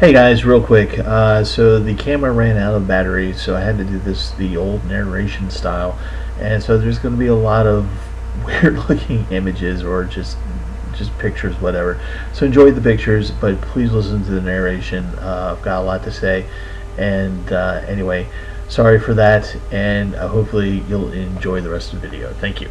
Hey guys, real quick. So the camera ran out of battery, so I had to do this the old narration style, and so there's going to be a lot of weird-looking images or just pictures, whatever. So enjoy the pictures, but please listen to the narration. I've got a lot to say, and anyway, sorry for that, and hopefully you'll enjoy the rest of the video. Thank you.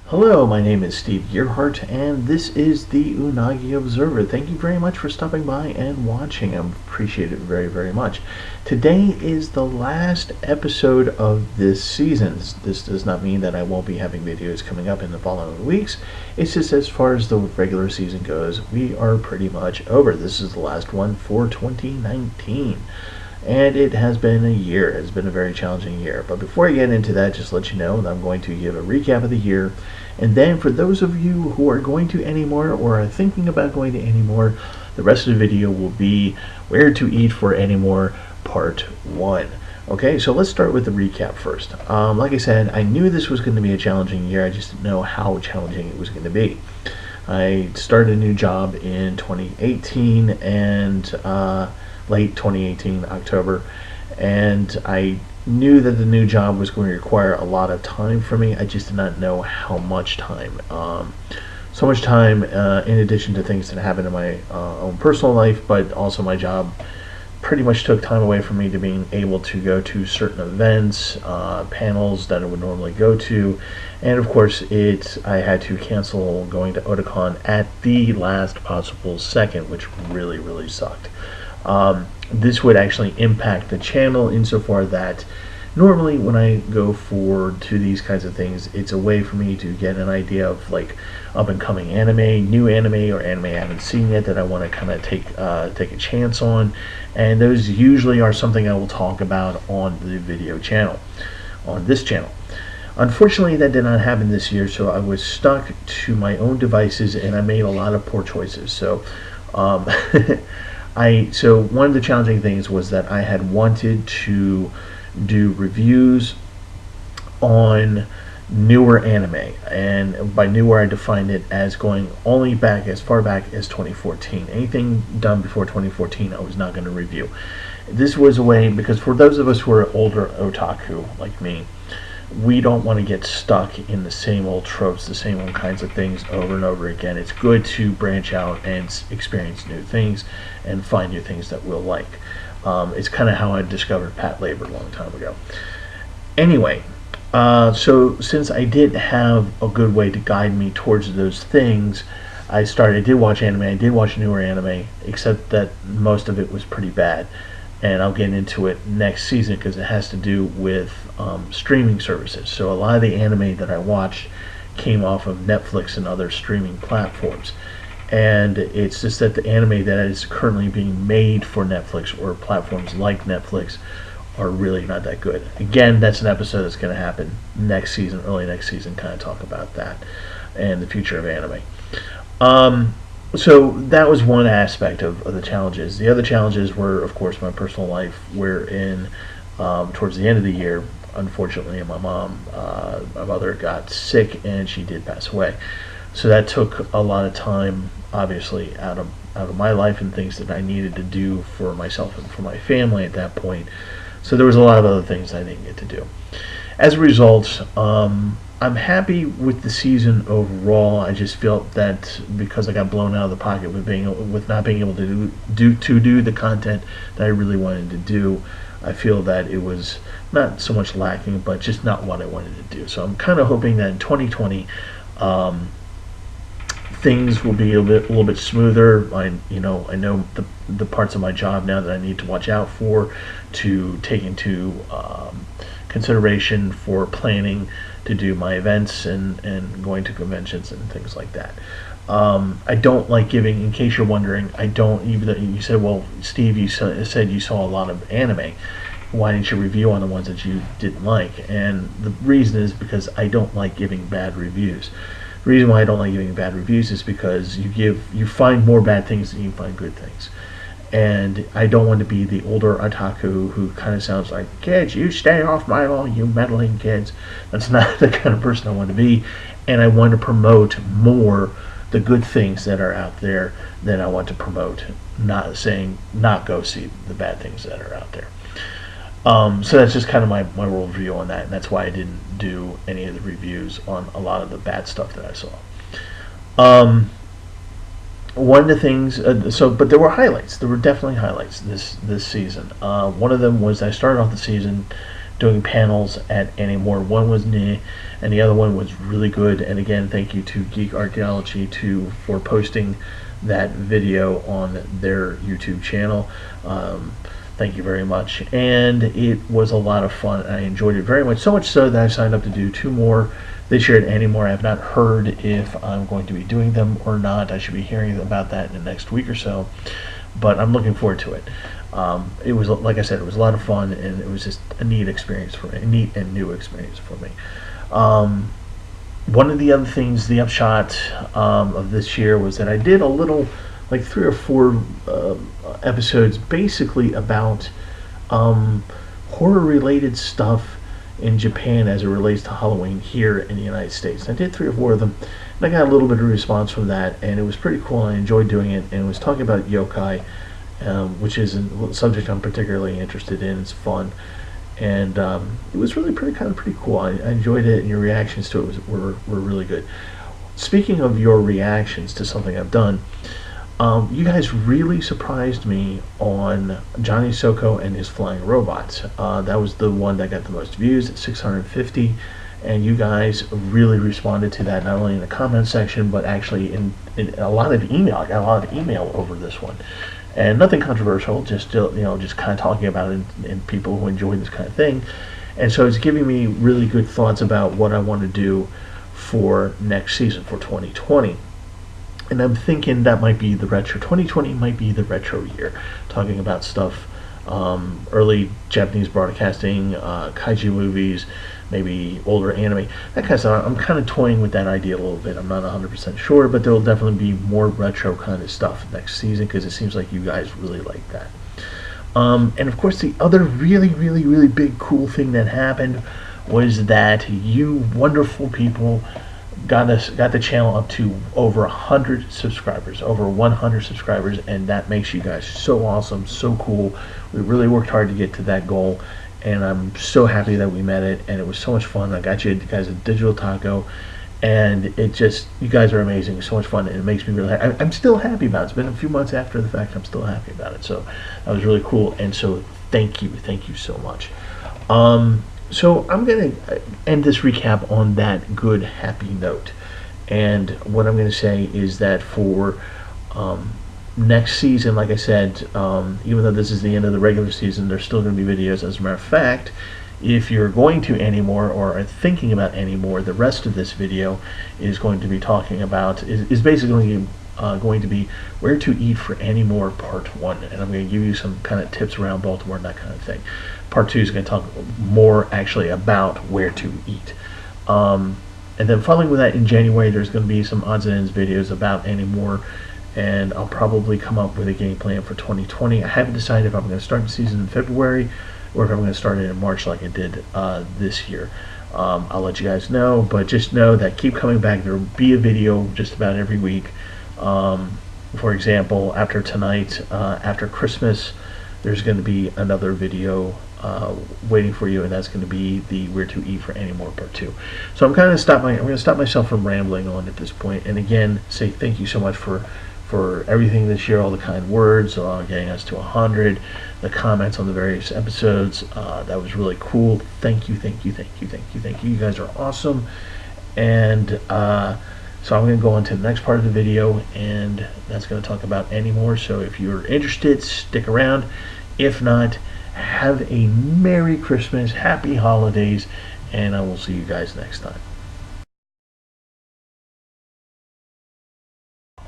Hello, my name is Steve Gearhart, and this is the Unagi Observer. Thank you very much for stopping by and watching. I appreciate it very, very much. Today is the last episode of this season. This does not mean that I won't be having videos coming up in the following weeks. It's just as far as the regular season goes, we are pretty much over. This is the last one for 2019. And it has been a year. It's been a very challenging year. But before I get into that, just to let you know that I'm going to give a recap of the year. And then for those of you who are going to Animore or are thinking about going to Animore, the rest of the video will be Where to Eat for Animore Part 1. Okay, so let's start with the recap first. Like I said, I knew this was going to be a challenging year. I just didn't know how challenging it was going to be. I started a new job in 2018 and late 2018, October, and I knew that the new job was going to require a lot of time for me. I just did not know how much time. So much time in addition to things that happened in my own personal life, but also my job pretty much took time away from me to being able to go to certain events, panels that I would normally go to, and of course I had to cancel going to Otaku at the last possible second, which really, really sucked. This would actually impact the channel insofar that normally when I go forward to these kinds of things, it's a way for me to get an idea of like up and coming anime, new anime, or anime I haven't seen yet that I want to kind of take a chance on, and those usually are something I will talk about on the video channel, on this channel. Unfortunately, that did not happen this year, so I was stuck to my own devices and I made a lot of poor choices. So so one of the challenging things was that I had wanted to do reviews on newer anime, and by newer I defined it as going only back as far back as 2014. Anything done before 2014 I was not going to review. This was a way, because for those of us who are older otaku like me, we don't want to get stuck in the same old tropes, the same old kinds of things over and over again. It's good to branch out and experience new things and find new things that we'll like. It's kind of how I discovered Pat Labor a long time ago. Anyway, so since I didn't have a good way to guide me towards those things, I did watch anime, I did watch newer anime, except that most of it was pretty bad. And I'll get into it next season because it has to do with streaming services. So a lot of the anime that I watched came off of Netflix and other streaming platforms. And it's just that the anime that is currently being made for Netflix or platforms like Netflix are really not that good. Again, that's an episode that's going to happen next season, early next season, kind of talk about that and the future of anime. So that was one aspect of the challenges. The other challenges were, of course, my personal life, wherein towards the end of the year, unfortunately, my mother got sick and she did pass away. So that took a lot of time, obviously, out of my life and things that I needed to do for myself and for my family at that point. So there was a lot of other things I didn't get to do. As a result, I'm happy with the season overall. I just felt that because I got blown out of the pocket with not being able to do the content that I really wanted to do, I feel that it was not so much lacking, but just not what I wanted to do. So I'm kind of hoping that in 2020, things will be a little bit smoother. I know the parts of my job now that I need to watch out for, to take into consideration for planning to do my events and going to conventions and things like that. I don't like giving, in case you're wondering, I don't, even though you said, well, Steve, you said you saw a lot of anime, why didn't you review on the ones that you didn't like? And the reason is because I don't like giving bad reviews. The reason why I don't like giving bad reviews is because you find more bad things than you find good things. And I don't want to be the older otaku who kind of sounds like, kids, you stay off my lawn, you meddling kids. That's not the kind of person I want to be. And I want to promote more the good things that are out there that I want to promote, not saying not go see the bad things that are out there. So that's just kind of my worldview on that, and that's why I didn't do any of the reviews on a lot of the bad stuff that I saw. One of the things, but there were highlights. There were definitely highlights this season. One of them was I started off the season doing panels at Animore. One was and the other one was really good. And again, thank you to Geek Archaeology for posting that video on their YouTube channel. Thank you very much. And it was a lot of fun. I enjoyed it very much, so much so that I signed up to do 2 more this year at Animore. I have not heard if I'm going to be doing them or not. I should be hearing about that in the next week or so, but I'm looking forward to it. It was, like I said, it was a lot of fun, and it was just a neat experience for me, a neat and new experience for me. One of the other things, the upshot of this year, was that I did a little, like 3 or 4 episodes, basically about horror-related stuff in Japan as it relates to Halloween here in the United States. I did 3 or 4 of them, and I got a little bit of response from that, and it was pretty cool. I enjoyed doing it, and it was talking about yokai, which is a subject I'm particularly interested in. It's fun, and it was really pretty cool. I enjoyed it, and your reactions to it were really good. Speaking of your reactions to something I've done, you guys really surprised me on Johnny Soko and his flying robots. That was the one that got the most views at 650, and you guys really responded to that, not only in the comment section, but actually in a lot of email. I got a lot of email over this one, and nothing controversial, just just kind of talking about it and people who enjoy this kind of thing. And so it's giving me really good thoughts about what I want to do for next season, for 2020. And I'm thinking that might be the retro. 2020 might be the retro year, talking about stuff, early Japanese broadcasting, kaiju movies, maybe older anime, that kind of stuff. I'm kind of toying with that idea a little bit. I'm not 100% sure, but there will definitely be more retro kind of stuff next season, because it seems like you guys really like that. And of course, the other really big cool thing that happened was that you wonderful people got the channel up to over 100 subscribers, over 100 subscribers, and that makes you guys so awesome, so cool. We really worked hard to get to that goal, and I'm so happy that we met it, and it was so much fun. I got you guys a digital taco, and you guys are amazing. It's so much fun, and it makes me really happy. I'm still happy about it. It's been a few months after the fact. I'm still happy about it, so that was really cool, and so thank you so much. So I'm going to end this recap on that good, happy note. And what I'm going to say is that for next season, like I said, even though this is the end of the regular season, there's still going to be videos. As a matter of fact, if you're going to Animore or are thinking about Animore, the rest of this video is going to be talking about, is basically going to be where to eat for Animore Part 1. And I'm going to give you some kind of tips around Baltimore and that kind of thing. Part 2 is going to talk more actually about where to eat. And then following with that, in January, there's going to be some odds and ends videos about Animore, and I'll probably come up with a game plan for 2020. I haven't decided if I'm going to start the season in February or if I'm going to start it in March like I did this year. I'll let you guys know, but just know that keep coming back. There will be a video just about every week. For example, after tonight, after Christmas, there's going to be another video waiting for you, and that's going to be the Where to Eat for Animore Part 2. So I'm going to stop myself from rambling on at this point, and again say thank you so much for everything this year, all the kind words, getting us to 100, the comments on the various episodes. That was really cool. Thank you. You guys are awesome. And so I'm going to go on to the next part of the video, and that's going to talk about Animore. So if you're interested, stick around. If not, have a Merry Christmas, Happy Holidays, and I will see you guys next time.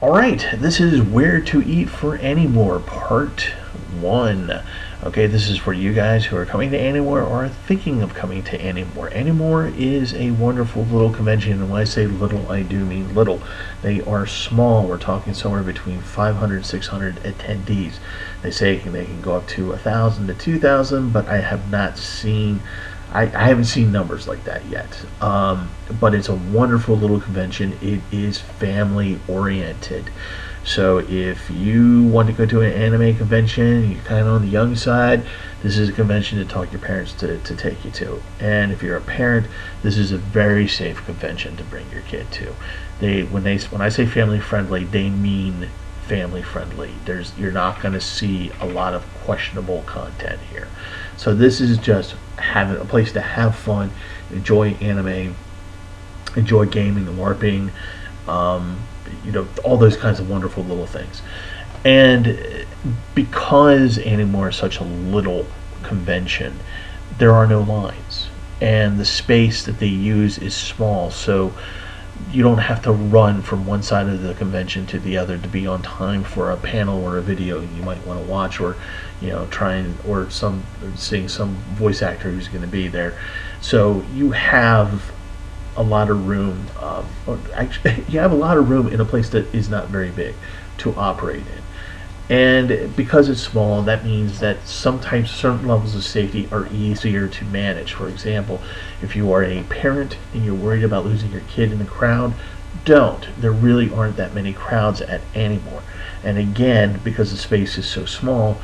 Alright, this is Where to Eat for Animore Part 1. Okay, this is for you guys who are coming to Animore or are thinking of coming to Animore. Animore is a wonderful little convention, and when I say little, I do mean little. They are small. We're talking somewhere between 500 and 600 attendees. They say they can go up to 1,000 to 2,000, but I have not seen I haven't seen numbers like that yet. But it's a wonderful little convention. It is family oriented. So if you want to go to an anime convention, you're kind of on the young side, this is a convention to talk your parents to take you to. And if you're a parent, this is a very safe convention to bring your kid to. When I say family friendly, they mean family friendly. You're not going to see a lot of questionable content here. So this is just having a place to have fun, enjoy anime, enjoy gaming and LARPing, all those kinds of wonderful little things. And because Animore is such a little convention, there are no lines, and the space that they use is small, so you don't have to run from one side of the convention to the other to be on time for a panel or a video you might want to watch, or seeing some voice actor who's going to be there. So you have a lot of room. You have a lot of room in a place that is not very big to operate in. And because it's small, that means that sometimes certain levels of safety are easier to manage. For example, if you are a parent and you're worried about losing your kid in a crowd, don't. There really aren't that many crowds at Animore. And again, because the space is so small,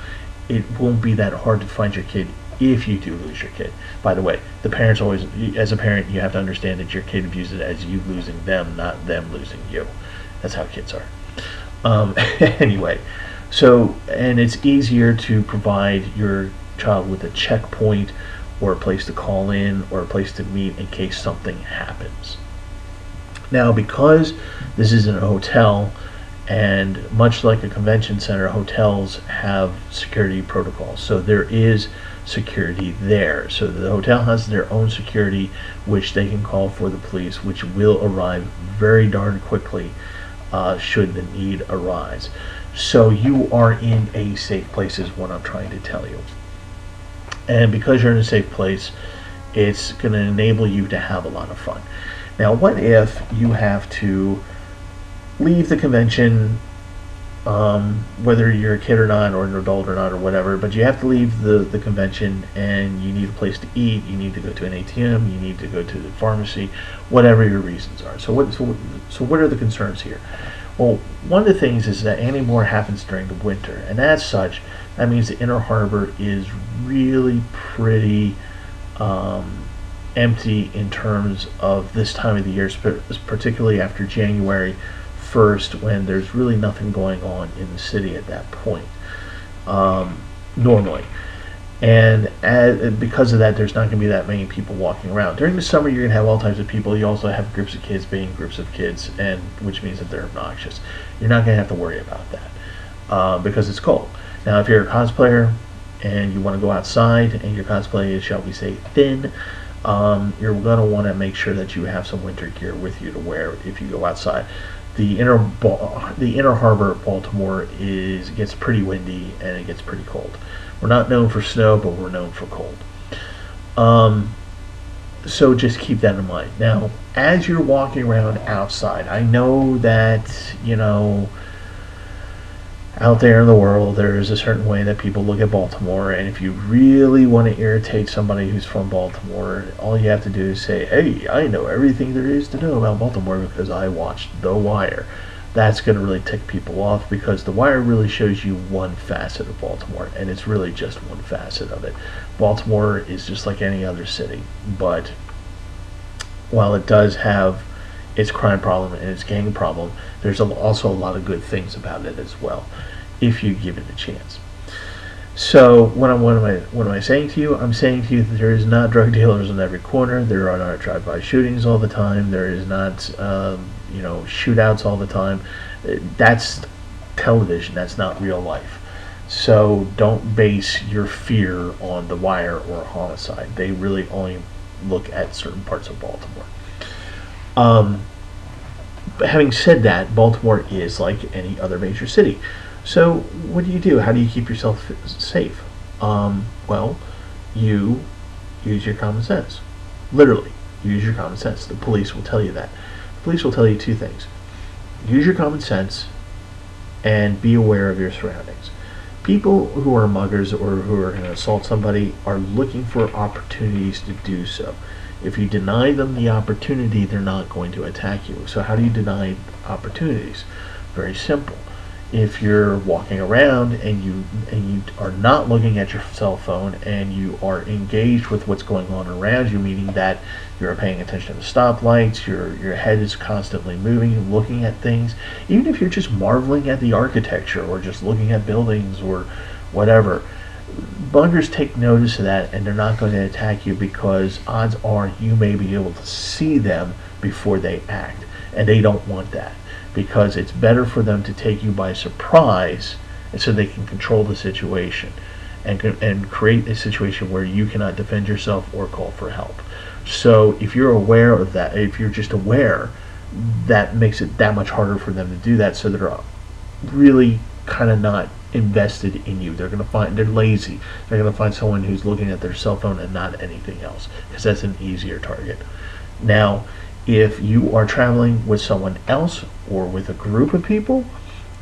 it won't be that hard to find your kid if you do lose your kid. By the way, the parents always, as a parent, you have to understand that your kid views it as you losing them, not them losing you. That's how kids are. Anyway. So, and it's easier to provide your child with a checkpoint or a place to call in or a place to meet in case something happens. Now, because this isn't a hotel, and much like a convention center, hotels have security protocols. So there is security there. So the hotel has their own security, which they can call for the police, which will arrive very darn quickly should the need arise. So you are in a safe place is what I'm trying to tell you. And because you're in a safe place, it's going to enable you to have a lot of fun. Now, what if you have to leave the convention, whether you're a kid or not, or an adult or not, or whatever, but you have to leave the convention and you need a place to eat, you need to go to an ATM, you need to go to the pharmacy, whatever your reasons are. So what are the concerns here? Well, one of the things is that Animore happens during the winter, and as such, that means the Inner Harbor is really pretty empty in terms of this time of the year, particularly after January 1st, when there's really nothing going on in the city at that point, normally. And because of that, there's not going to be that many people walking around. During the summer, you're going to have all types of people. You also have groups of kids being groups of kids, and which means that they're obnoxious. You're not going to have to worry about that because it's cold. Now, if you're a cosplayer and you want to go outside and your cosplay is, shall we say, thin, you're going to want to make sure that you have some winter gear with you to wear if you go outside. The inner harbor of Baltimore gets pretty windy and it gets pretty cold. We're not known for snow, but we're known for cold. So just keep that in mind. Now, as you're walking around outside, I know that, out there in the world, there is a certain way that people look at Baltimore, and if you really want to irritate somebody who's from Baltimore, all you have to do is say, hey, I know everything there is to know about Baltimore because I watched The Wire. That's going to really tick people off because The Wire really shows you one facet of Baltimore, and it's really just one facet of it. Baltimore is just like any other city, but while it does have its crime problem and its gang problem, there's also a lot of good things about it as well, if you give it a chance. So what am I saying to you? I'm saying to you that there is not drug dealers on every corner. There are not drive-by shootings all the time. There is not shootouts all the time. That's television. That's not real life. So don't base your fear on The Wire or Homicide. They really only look at certain parts of Baltimore. But having said that, Baltimore is like any other major city. So what do? How do you keep yourself safe? Well, you use your common sense. Literally, use your common sense. The police will tell you that. The police will tell you two things. Use your common sense and be aware of your surroundings. People who are muggers or who are going to assault somebody are looking for opportunities to do so. If you deny them the opportunity, they're not going to attack you. So how do you deny opportunities? Very simple. If you're walking around and you are not looking at your cell phone and you are engaged with what's going on around you, meaning that you're paying attention to the stoplights, your head is constantly moving, looking at things, even if you're just marveling at the architecture or just looking at buildings or whatever, buggers take notice of that and they're not going to attack you, because odds are you may be able to see them before they act, and they don't want that, because it's better for them to take you by surprise and so they can control the situation and create a situation where you cannot defend yourself or call for help. So if you're aware of that, if you're just aware, that makes it that much harder for them to do that, so they're really kind of not invested in you. They're lazy. They're going to find someone who's looking at their cell phone and not anything else, because that's an easier target. Now, if you are traveling with someone else or with a group of people,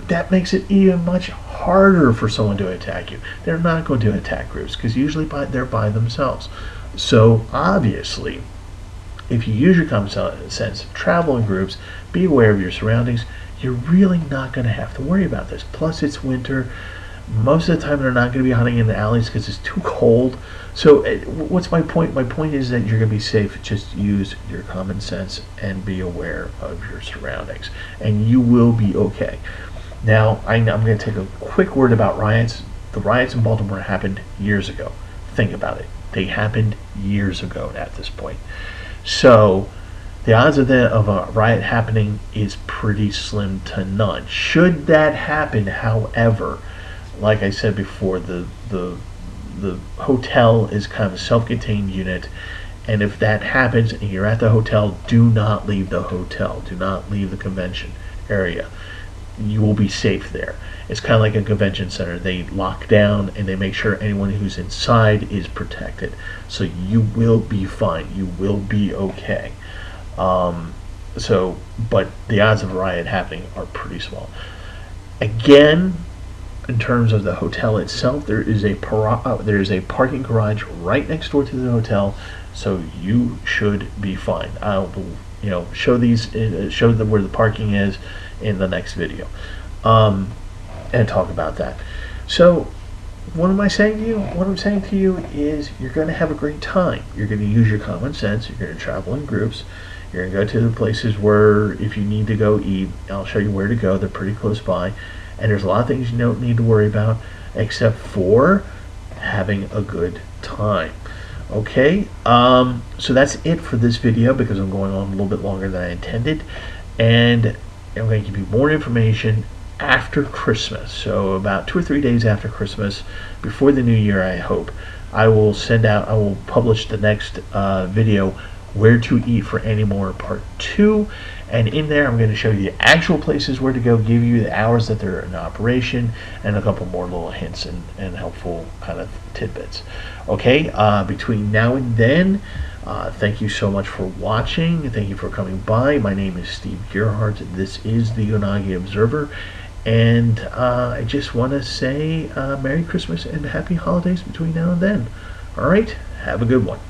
that makes it even much harder for someone to attack you. They're not going to attack groups because usually they're by themselves. So obviously, if you use your common sense, travel in groups, be aware of your surroundings, you're really not going to have to worry about this. Plus, it's winter. Most of the time, they're not going to be hunting in the alleys because it's too cold. So what's my point? My point is that you're going to be safe. Just use your common sense and be aware of your surroundings, and you will be okay. Now, I'm going to take a quick word about riots. The riots in Baltimore happened years ago. Think about it. They happened years ago at this point. So the odds of a riot happening is pretty slim to none. Should that happen, however, like I said before, the hotel is kind of a self-contained unit, and if that happens and you're at the hotel, do not leave the hotel. Do not leave the convention area. You will be safe there. It's kind of like a convention center. They lock down and they make sure anyone who's inside is protected. So you will be fine. You will be okay. But the odds of a riot happening are pretty small. Again, in terms of the hotel itself, there is a parking garage right next door to the hotel, so you should be fine. I'll show them where the parking is in the next video, and talk about that. So what am I saying to you? What I'm saying to you is you're going to have a great time. You're going to use your common sense. You're going to travel in groups. You're going to go to the places where, if you need to go eat, I'll show you where to go. They're pretty close by. And there's a lot of things you don't need to worry about except for having a good time. Okay, so that's it for this video, because I'm going on a little bit longer than I intended. And I'm going to give you more information after Christmas. So about 2 or 3 days after Christmas, before the new year, I hope, I will publish the next video, Where to Eat for Animore Part 2. And in there, I'm going to show you the actual places where to go, give you the hours that they're in operation, and a couple more little hints and helpful kind of tidbits. Okay, between now and then, thank you so much for watching. Thank you for coming by. My name is Steve Gerhardt. This is the Unagi Observer. And I just want to say Merry Christmas and Happy Holidays between now and then. All right, have a good one.